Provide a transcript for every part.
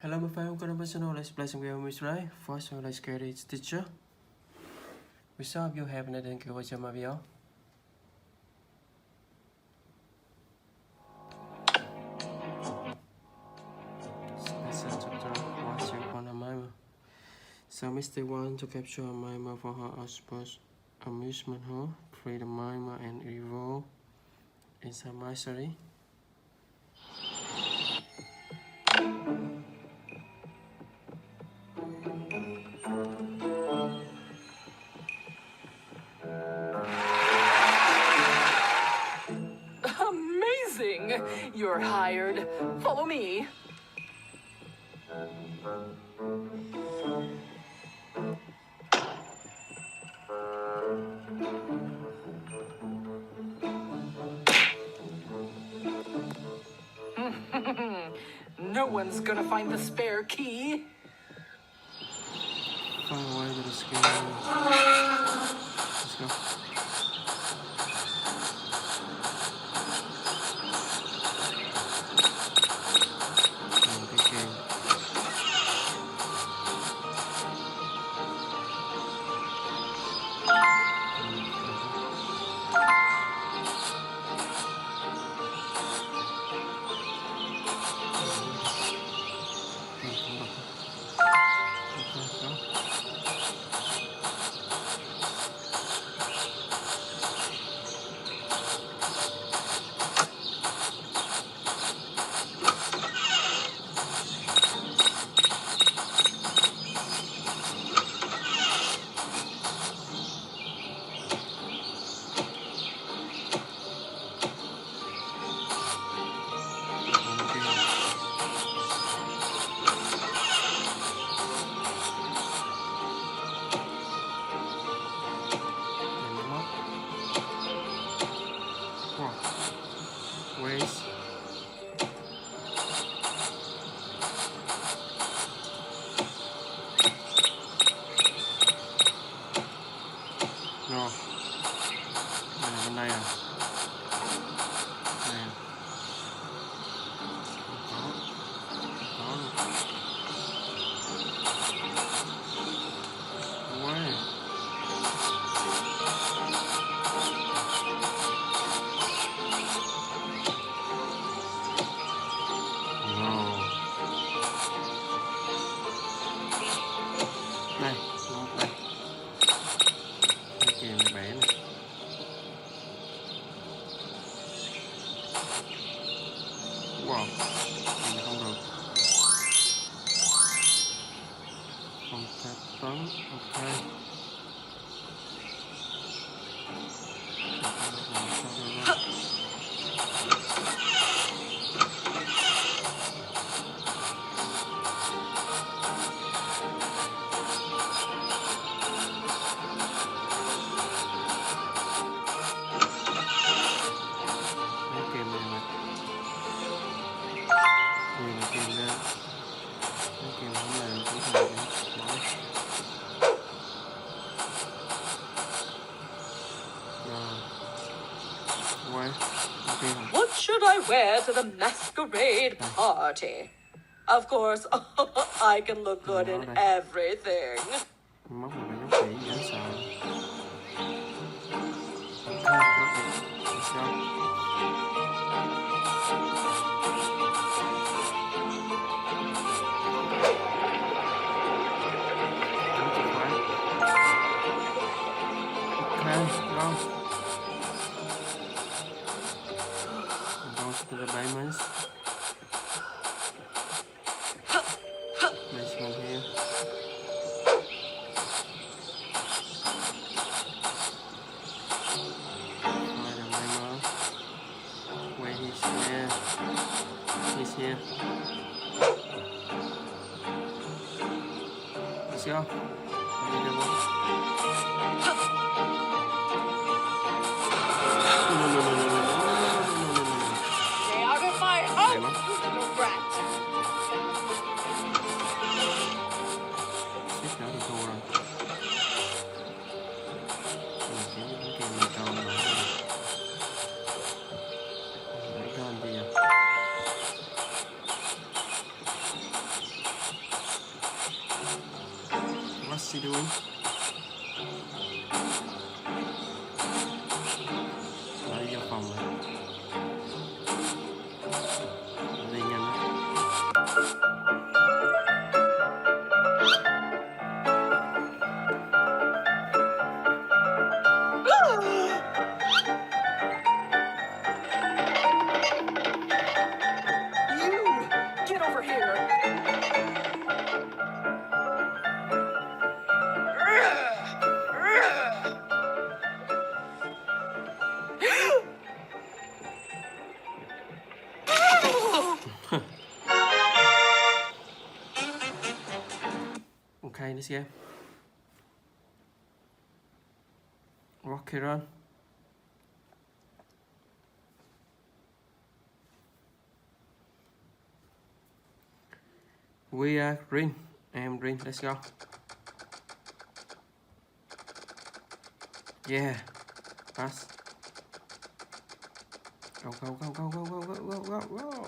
Hello my friend, welcome to my channel. Let's play some game with Ray. First one, let's get it teacher. We saw you have anything to watch my video. Special chapter, what's your on a mime? So Mr. One to capture a mime for her sports amusement hall, free the mime and evil in some misery. Amazing! You're hired. Follow me. No one's gonna find the spare key. Far away to the screen. Let's go. Ways. No. Bên đây à? Này à? Có luôn. Wow. Đây, một đây. Cái kìa này bẻ này. Wow, này là không được. Không thể tấn, ok. What should I wear to the masquerade party? Of course, I can look good in everything. Móc này nó kỹ dễ sợ. Let's go. To the diamonds. Nice one here. Find the diamond. Where he's here. He's here. Let's go. What's he doing? Nó đi vô phòng rồi. Nó đi nhanh đó. Get over here. Okay, let's go. Wacky run. We are green. I am green. Let's go. Yeah. Pass. Go, go, go, go, go, go, go, go, go, go.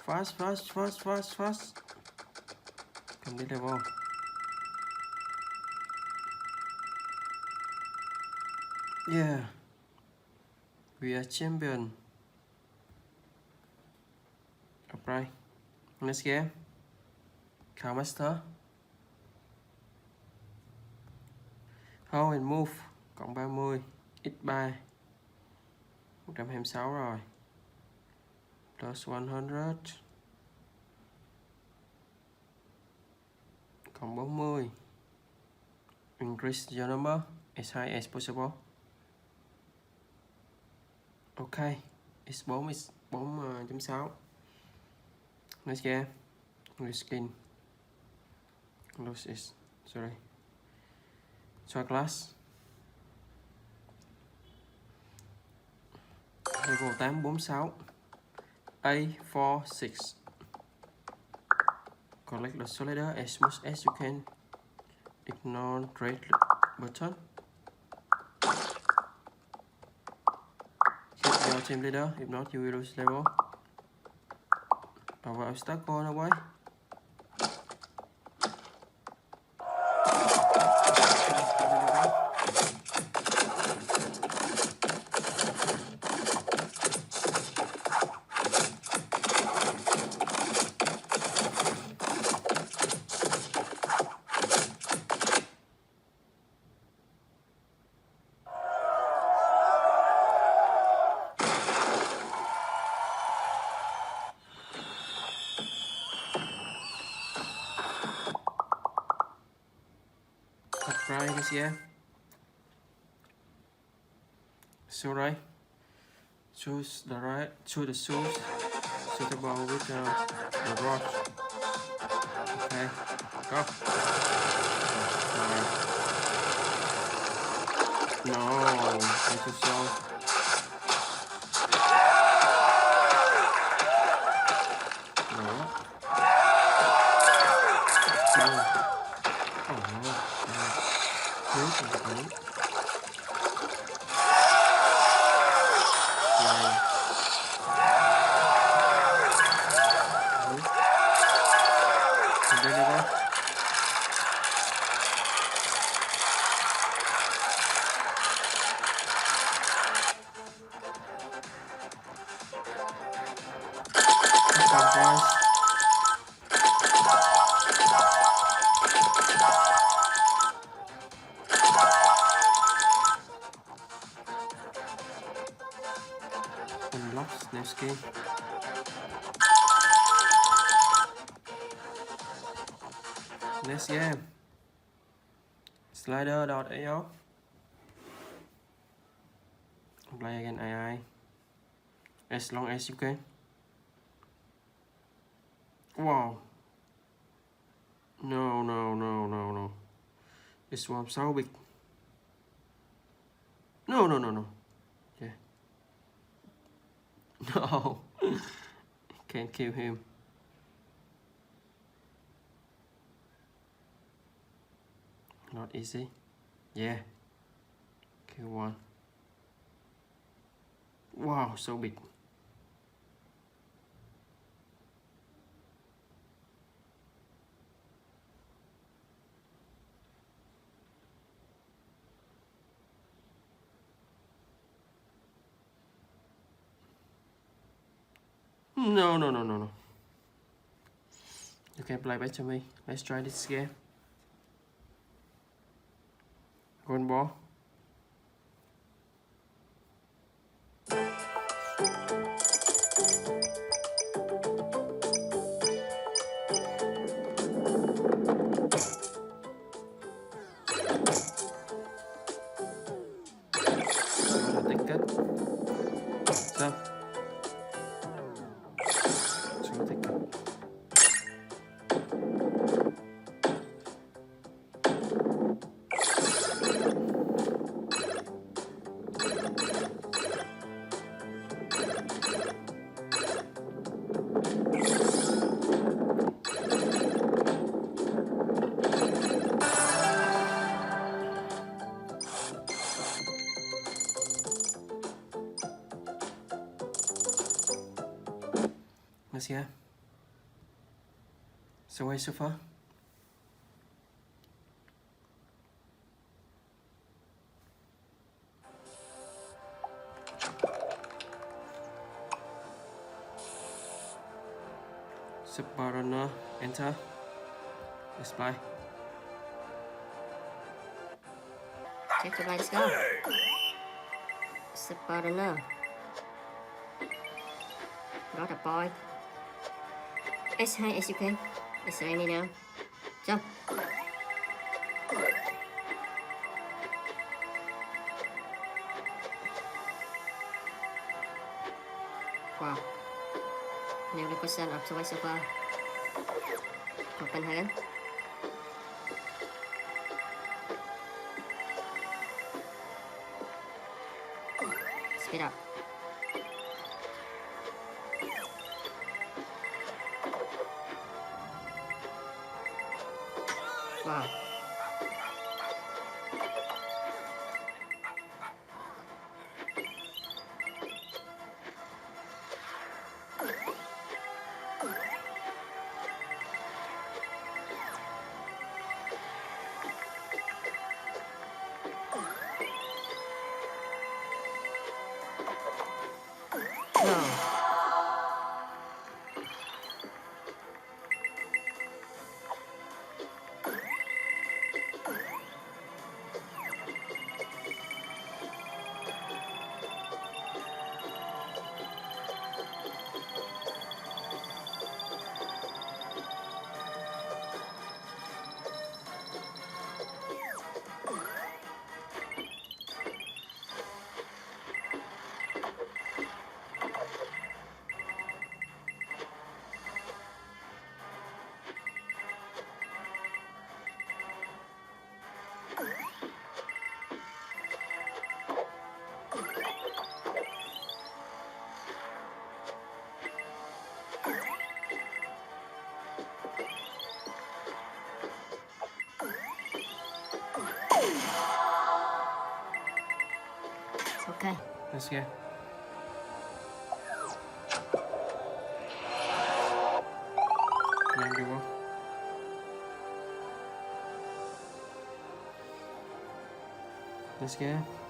Fast, fast, fast, fast, fast. Complete level. Yeah. We are champion. Upright. Next game. Cow Master. Hold and move. Cộng 30. X3. 126 rồi. Plus 100. Cộng 40. Increase your number as high as possible. Okay. X4 is 4.6. Next game. Reskin. Lose is sorry. Cho class. Level 846. A46. Collect the slider as much as you can. Ignore red button. Hit your team leader, if not you will lose level. Our stuck going away. Right, this yeah. So right. Choose the right. Choose the shoes suitable with the rod. Okay, go. Right. No, it's too slow. No. No. Oh no. Right. Unlocks next game. Next game. Slider.io. Play again AI. As long as you can. Wow. No, no, no, no, no. This one's so big. No, no, no, no. Yeah. No. Can't kill him. Not easy. Yeah. Kill one. Wow, so big. No, no, no, no, no. You can play better than me. Let's try this game. Golden ball. Tích kết. Sao? Xuống tích kết. Let's go. So way so far? Super runner, enter. Let's play. Chapter by, let's go. Super runner. Got a boy. As high as you can. It's raining now. Jump. Wow. Nearly percent up to way so far. Open hand. Speed up. Wow. No. Okay. Let's go. Nhanh được không? Let's go.